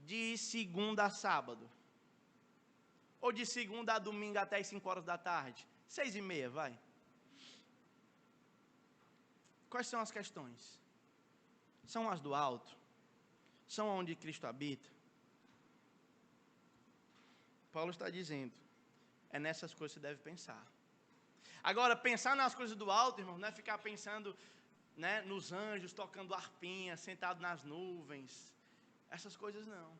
de segunda a sábado? Ou de segunda a domingo até as 5 horas da tarde? 6h30, vai. Quais são as questões? São as do alto? São onde Cristo habita? Paulo está dizendo, é nessas coisas que você deve pensar. Agora, pensar nas coisas do alto, irmão, não é ficar pensando, né, nos anjos tocando harpinha, sentado nas nuvens. Essas coisas não.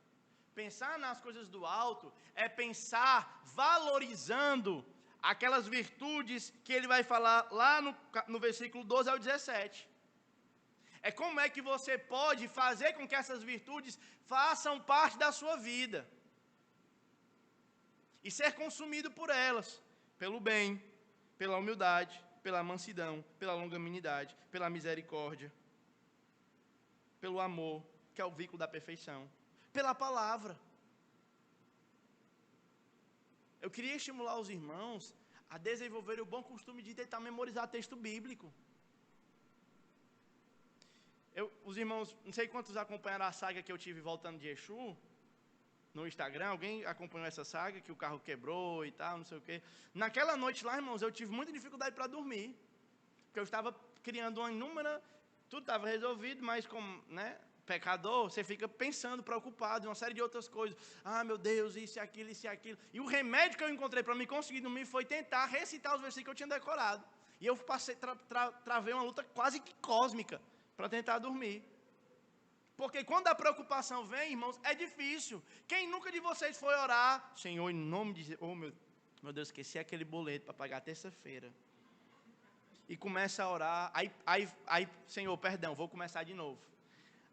Pensar nas coisas do alto é pensar valorizando aquelas virtudes que ele vai falar lá no versículo 12 ao 17. É como é que você pode fazer com que essas virtudes façam parte da sua vida e ser consumido por elas, pelo bem, pela humildade, pela mansidão, pela longanimidade, pela misericórdia, pelo amor, que é o vínculo da perfeição, pela palavra. Eu queria estimular os irmãos a desenvolverem o bom costume de tentar memorizar texto bíblico. Os irmãos, não sei quantos acompanharam a saga que eu tive voltando de Exu, no Instagram. Alguém acompanhou essa saga, que o carro quebrou e tal, não sei o quê. Naquela noite lá, irmãos, eu tive muita dificuldade para dormir, porque eu estava criando uma inúmera, tudo estava resolvido, mas como, né, pecador, você fica pensando, preocupado, uma série de outras coisas. Ah, meu Deus, isso e aquilo, isso e aquilo. E o remédio que eu encontrei para me conseguir dormir foi tentar recitar os versículos que eu tinha decorado. E eu travei uma luta quase que cósmica para tentar dormir. Porque quando a preocupação vem, irmãos, é difícil. Quem nunca de vocês foi orar? Senhor, em nome de... Oh, meu Deus, esqueci aquele boleto para pagar terça-feira. e começa a orar. Aí, Senhor, perdão, vou começar de novo.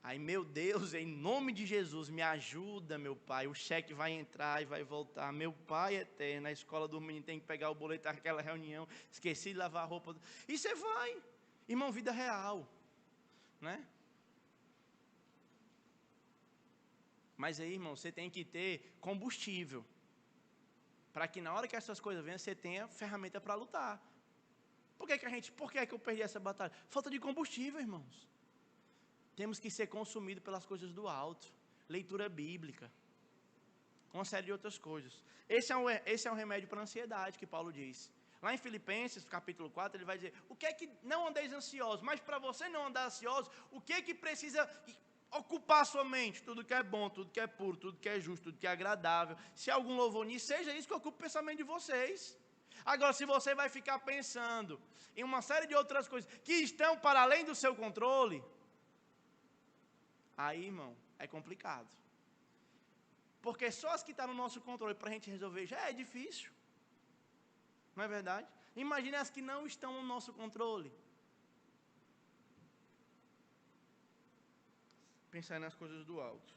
Aí, meu Deus, em nome de Jesus, me ajuda, meu Pai. O cheque vai entrar e vai voltar. Meu Pai eterno, na escola do menino tem que pegar o boleto daquela reunião. Esqueci de lavar a roupa. E você vai. Irmão, vida real. Né? Mas aí, irmão, você tem que ter combustível. Para que na hora que essas coisas venham, você tenha ferramenta para lutar. Por que é que eu perdi essa batalha? Falta de combustível, irmãos. Temos que ser consumidos pelas coisas do alto. Leitura bíblica. Uma série de outras coisas. Esse é um remédio para a ansiedade que Paulo diz. Lá em Filipenses, capítulo 4, ele vai dizer, o que é que não andeis ansiosos, mas para você não andar ansioso, o que é que precisa ocupar a sua mente? Tudo que é bom, tudo que é puro, tudo que é justo, tudo que é agradável. Se algum louvor nisso, seja isso que ocupe o pensamento de vocês. Agora, se você vai ficar pensando em uma série de outras coisas que estão para além do seu controle, aí, irmão, é complicado. Porque só as que estão no nosso controle para a gente resolver já é difícil. Não é verdade? Imagine as que não estão no nosso controle. Pensar nas coisas do alto.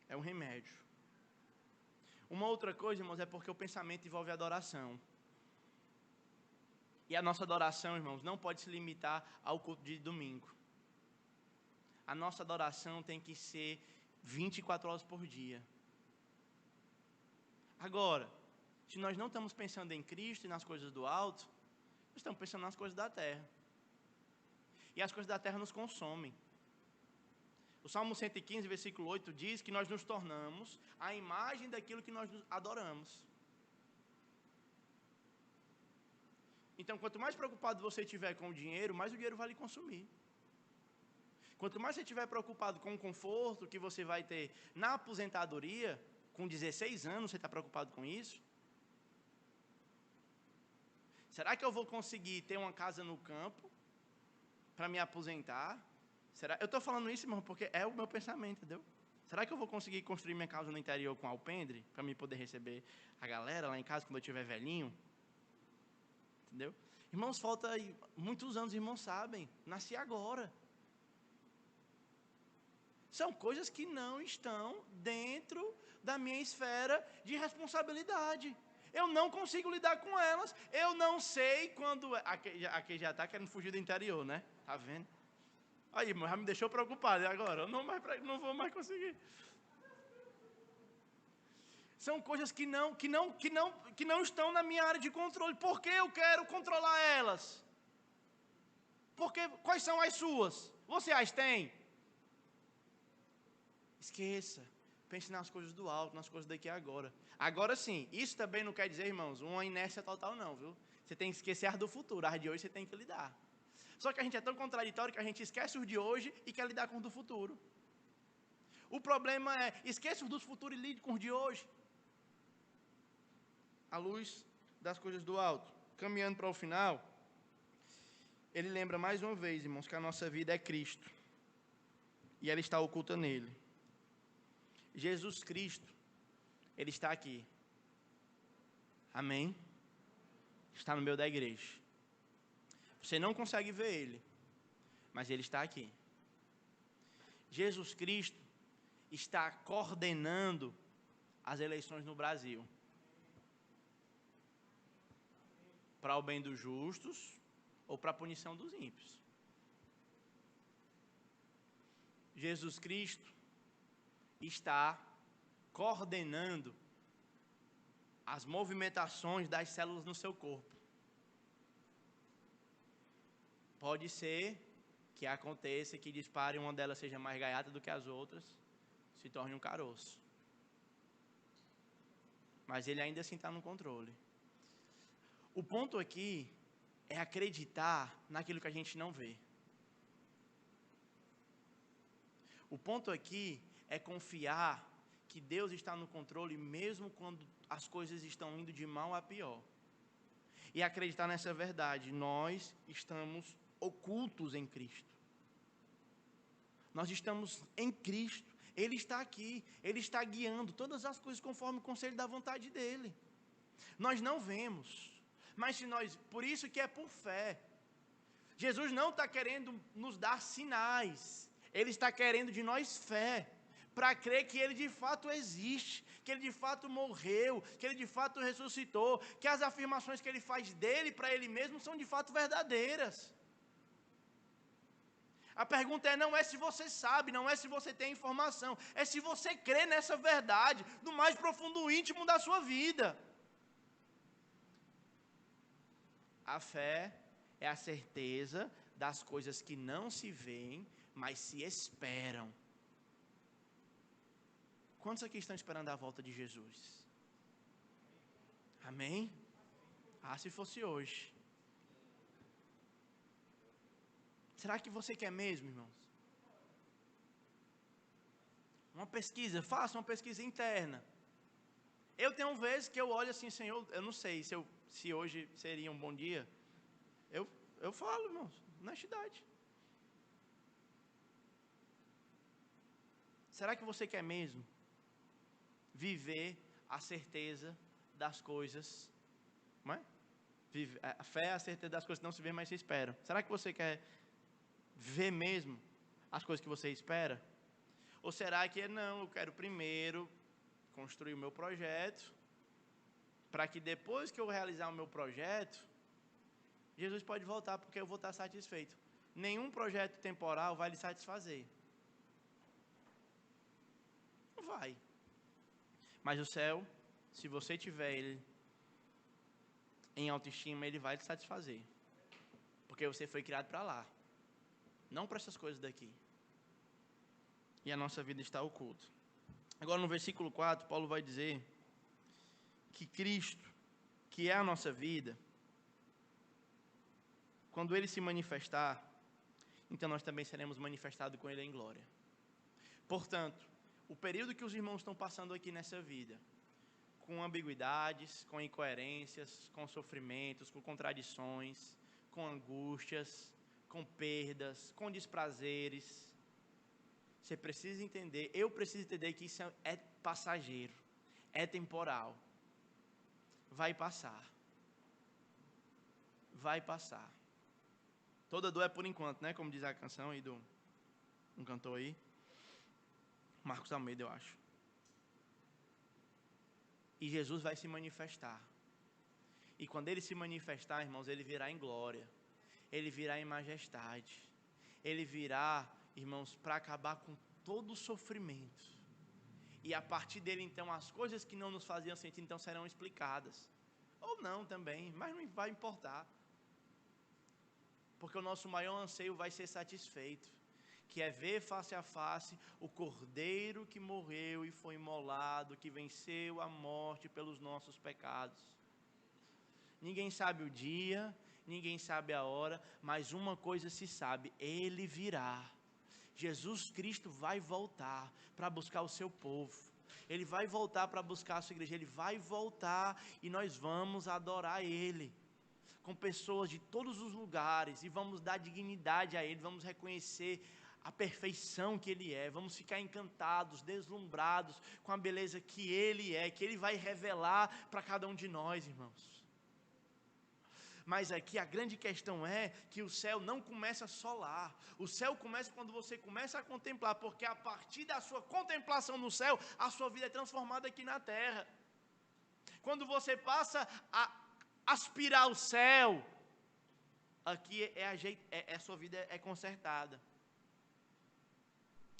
É um remédio. Uma outra coisa, irmãos, é porque o pensamento envolve adoração. E a nossa adoração, irmãos, não pode se limitar ao culto de domingo. A nossa adoração tem que ser 24 horas por dia. Agora, se nós não estamos pensando em Cristo e nas coisas do alto, nós estamos pensando nas coisas da terra. E as coisas da terra nos consomem. O Salmo 115, versículo 8, diz que nós nos tornamos a imagem daquilo que nós adoramos. Então, quanto mais preocupado você estiver com o dinheiro, mais o dinheiro vai lhe consumir. Quanto mais você estiver preocupado com o conforto que você vai ter na aposentadoria, com 16 anos você está preocupado com isso? Será que eu vou conseguir ter uma casa no campo para me aposentar? Eu estou falando isso, irmão, porque é o meu pensamento, entendeu? Será que eu vou conseguir construir minha casa no interior com alpendre, para me poder receber a galera lá em casa quando eu estiver velhinho? Entendeu? Irmãos, falta muitos anos, irmãos sabem, nasci agora. São coisas que não estão dentro da minha esfera de responsabilidade. Eu não consigo lidar com elas. Eu não sei quando... Aqui já está querendo fugir do interior, né? Tá vendo? Aí, irmão, já me deixou preocupado. E agora? Eu não vou mais conseguir. São coisas que não estão na minha área de controle. Por que eu quero controlar elas? Porque quais são as suas? Você as tem? Esqueça. Pense nas coisas do alto, nas coisas daqui a agora. Agora sim, isso também não quer dizer, irmãos, uma inércia total não, viu? Você tem que esquecer as do futuro, as de hoje você tem que lidar. Só que a gente é tão contraditório que a gente esquece os de hoje e quer lidar com os do futuro. O problema é, esqueça os do futuro e lide com os de hoje. À luz das coisas do alto. Caminhando para o final, ele lembra mais uma vez, irmãos, que a nossa vida é Cristo. E ela está oculta nele. Jesus Cristo, Ele está aqui. Amém? Está no meio da igreja. Você não consegue ver Ele, mas Ele está aqui. Jesus Cristo está coordenando as eleições no Brasil. Para o bem dos justos ou para a punição dos ímpios. Jesus Cristo está coordenando as movimentações das células no seu corpo. Pode ser que aconteça que dispare, uma delas seja mais gaiata do que as outras, se torne um caroço. Mas ele ainda assim está no controle. O ponto aqui é acreditar naquilo que a gente não vê. O ponto aqui é confiar que Deus está no controle mesmo quando as coisas estão indo de mal a pior. E acreditar nessa verdade, nós estamos ocultos em Cristo. Nós estamos em Cristo. Ele está aqui, Ele está guiando todas as coisas conforme o conselho da vontade dEle. Nós não vemos, mas se nós, por isso que é por fé. Jesus não está querendo nos dar sinais, Ele está querendo de nós fé, para crer que Ele de fato existe, que Ele de fato morreu, que Ele de fato ressuscitou, que as afirmações que Ele faz dele para Ele mesmo são de fato verdadeiras. A pergunta não é se você sabe, não é se você tem informação, é se você crê nessa verdade, no mais profundo íntimo da sua vida. A fé é a certeza das coisas que não se veem, mas se esperam. Quantos aqui estão esperando a volta de Jesus? Amém? Ah, se fosse hoje. Será que você quer mesmo, irmãos? Uma pesquisa, faça uma pesquisa interna. Eu tenho vezes que eu olho assim, Senhor, eu não sei se hoje seria um bom dia. Eu falo, irmãos, honestidade. Será que você quer mesmo viver a certeza das coisas, não é? A fé é a certeza das coisas que não se vê, mas se esperam. Será que você quer ver mesmo as coisas que você espera? Ou será que não, eu quero primeiro construir o meu projeto, para que depois que eu realizar o meu projeto, Jesus pode voltar, porque eu vou estar satisfeito. Nenhum projeto temporal vai lhe satisfazer. Não vai. Mas o céu, se você tiver ele em autoestima, ele vai te satisfazer. Porque você foi criado para lá. Não para essas coisas daqui. E a nossa vida está oculta. Agora no versículo 4, Paulo vai dizer que Cristo, que é a nossa vida, quando Ele se manifestar, então nós também seremos manifestados com Ele em glória. Portanto, o período que os irmãos estão passando aqui nessa vida, com ambiguidades, com incoerências, com sofrimentos, com contradições, com angústias, com perdas, com desprazeres, você precisa entender, eu preciso entender que isso é passageiro, é temporal, vai passar, vai passar. Toda dor é por enquanto, né? Como diz a canção aí do um cantor aí, Marcos Almeida, eu acho. E Jesus vai se manifestar. E quando Ele se manifestar, irmãos, Ele virá em glória, Ele virá em majestade, Ele virá, irmãos, para acabar com todo o sofrimento. E a partir dele, então, as coisas que não nos faziam sentido, então, serão explicadas. Ou não também, mas não vai importar. Porque o nosso maior anseio vai ser satisfeito, que é ver face a face o Cordeiro que morreu e foi imolado, que venceu a morte pelos nossos pecados. Ninguém sabe o dia, ninguém sabe a hora, mas uma coisa se sabe, Ele virá. Jesus Cristo vai voltar para buscar o seu povo. Ele vai voltar para buscar a sua igreja. Ele vai voltar e nós vamos adorar Ele com pessoas de todos os lugares e vamos dar dignidade a Ele, vamos reconhecer a perfeição que Ele é, vamos ficar encantados, deslumbrados com a beleza que Ele é, que Ele vai revelar para cada um de nós, irmãos. Mas aqui a grande questão é que o céu não começa só lá. O céu começa quando você começa a contemplar, porque a partir da sua contemplação no céu, a sua vida é transformada aqui na terra. Quando você passa a aspirar o céu, aqui a sua vida é consertada.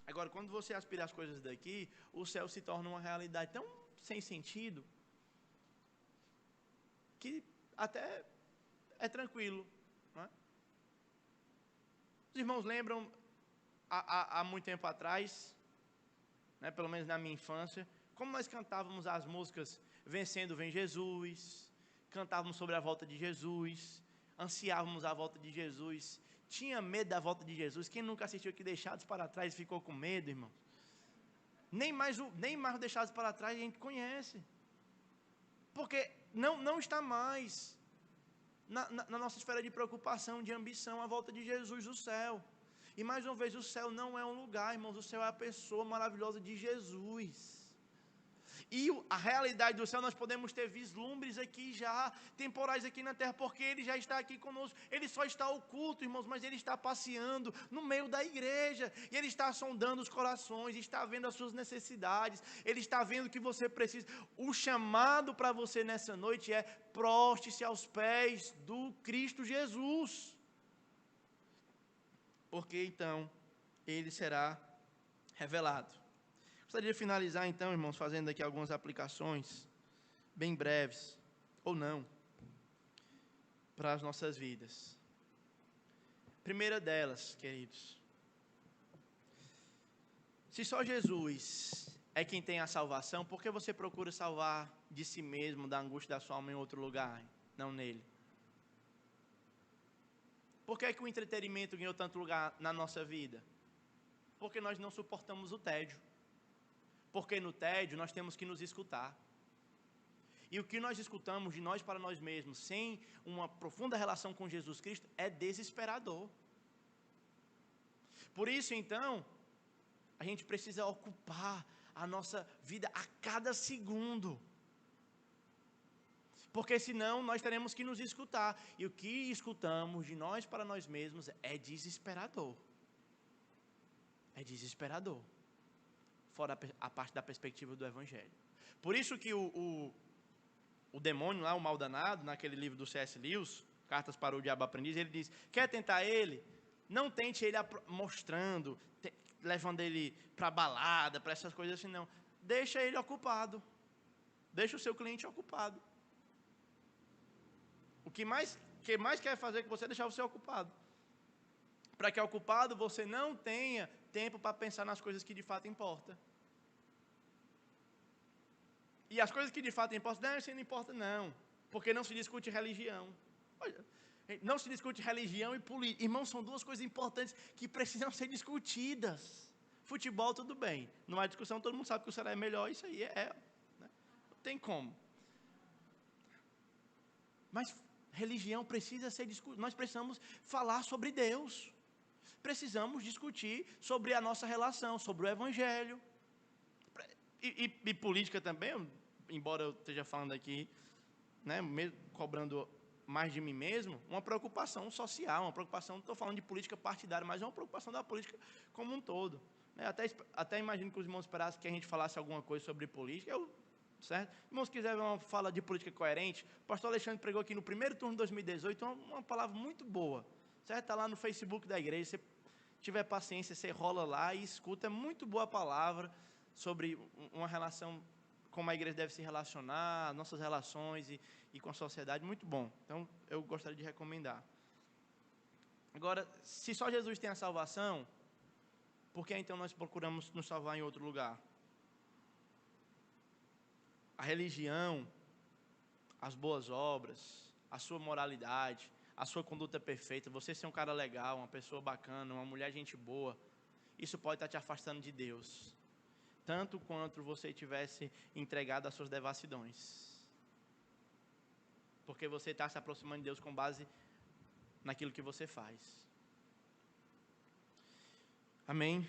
Agora, quando você aspira as coisas daqui, o céu se torna uma realidade tão sem sentido, que até é tranquilo, não é? Os irmãos lembram, há muito tempo atrás, né, pelo menos na minha infância, como nós cantávamos as músicas Vencendo Vem Jesus, cantávamos sobre a volta de Jesus, ansiávamos a volta de Jesus, tinha medo da volta de Jesus. Quem nunca assistiu aqui Deixados para Trás e ficou com medo, irmão? Nem mais o Deixados para Trás a gente conhece, porque não está mais na nossa esfera de preocupação, de ambição, a volta de Jesus do céu. E mais uma vez, o céu não é um lugar, irmãos, o céu é a pessoa maravilhosa de Jesus. E a realidade do céu, nós podemos ter vislumbres aqui já, temporais aqui na terra, porque Ele já está aqui conosco. Ele só está oculto, irmãos, mas Ele está passeando no meio da igreja. E Ele está sondando os corações, está vendo as suas necessidades, Ele está vendo o que você precisa. O chamado para você nessa noite é: proste-se aos pés do Cristo Jesus. Porque então Ele será revelado. Gostaria de finalizar então, irmãos, fazendo aqui algumas aplicações, bem breves, ou não, para as nossas vidas. Primeira delas, queridos, se só Jesus é quem tem a salvação, por que você procura salvar de si mesmo, da angústia da sua alma em outro lugar, não nele? Por que o entretenimento ganhou tanto lugar na nossa vida? Porque nós não suportamos o tédio. Porque no tédio nós temos que nos escutar. E o que nós escutamos de nós para nós mesmos, sem uma profunda relação com Jesus Cristo, é desesperador. Por isso, então, a gente precisa ocupar a nossa vida a cada segundo. Porque senão nós teremos que nos escutar. E o que escutamos de nós para nós mesmos é desesperador. É desesperador. Fora a parte da perspectiva do Evangelho. Por isso que o demônio lá, o mal danado, naquele livro do C.S. Lewis, Cartas para o Diabo Aprendiz, ele diz: quer tentar ele? Não tente ele mostrando, levando ele para balada, para essas coisas assim, não. Deixa ele ocupado. Deixa o seu cliente ocupado. O que mais quer fazer com você é deixar você ocupado. Para que ocupado você não tenha tempo para pensar nas coisas que de fato importam. E as coisas que de fato importam, não importa não, porque não se discute religião. Olha, não se discute religião e política. Irmãos, são duas coisas importantes que precisam ser discutidas. Futebol, tudo bem. Numa discussão, todo mundo sabe que o Ceará é melhor, isso aí né? Não tem como. Mas religião precisa ser discutida. Nós precisamos falar sobre Deus. Precisamos discutir sobre a nossa relação, sobre o Evangelho. E política também, embora eu esteja falando aqui, né, mesmo cobrando mais de mim mesmo, uma preocupação social, uma preocupação, não estou falando de política partidária, mas é uma preocupação da política como um todo. Né? Até imagino que os irmãos esperassem que a gente falasse alguma coisa sobre política, certo? Irmãos, se quiserem uma fala de política coerente, o pastor Alexandre pregou aqui no primeiro turno de 2018, uma palavra muito boa, certo? Está lá no Facebook da igreja, se tiver paciência, você rola lá e escuta, é muito boa a palavra sobre uma relação, como a igreja deve se relacionar, nossas relações e com a sociedade, muito bom. Então, eu gostaria de recomendar. Agora, se só Jesus tem a salvação, por que então nós procuramos nos salvar em outro lugar? A religião, as boas obras, a sua moralidade, a sua conduta perfeita, você ser um cara legal, uma pessoa bacana, uma mulher gente boa, isso pode estar te afastando de Deus. Tanto quanto você tivesse entregado às suas devassidões. Porque você está se aproximando de Deus com base naquilo que você faz. Amém?